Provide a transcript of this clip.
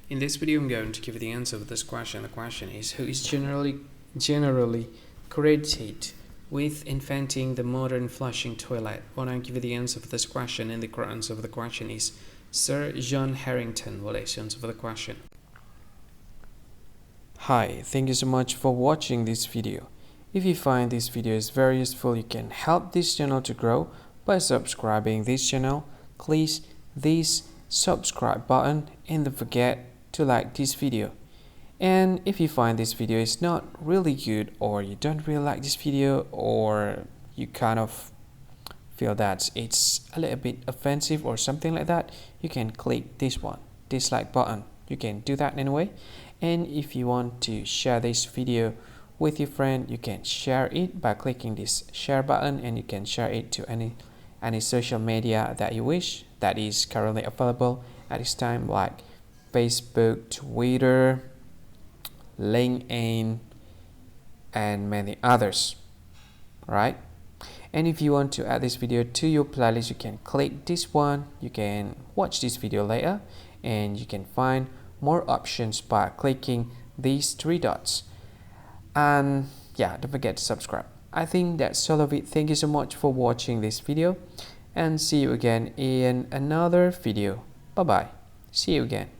In this video, I'm going to give you the answer of this question. The question is, who is generally credited with inventing the modern flushing toilet? When I give you the answer of this question, and the correct answer of the question is Sir John Harington. Well, that's the answer for the question. Hi, thank you so much for watching this video. If you find this video is very useful, you can help this channel to grow by subscribing this channel. Please this subscribe button and don't forget to like this video. And if you find this video is not really good, or you don't really like this video, or you kind of feel that it's a little bit offensive or something like that, you can click this one, dislike button. You can do that anyway. And if you want to share this video with your friend, you can share it by clicking this share button, and you can share it to any social media that you wish that is currently available at this time, like Facebook, Twitter, LinkedIn, and many others, right? And if you want to add this video to your playlist, you can click this one. You can watch this video later, and you can find more options by clicking these three dots. And yeah, don't forget to subscribe. I think that's all of it. Thank you so much for watching this video, and see you again in another video. Bye bye. See you again.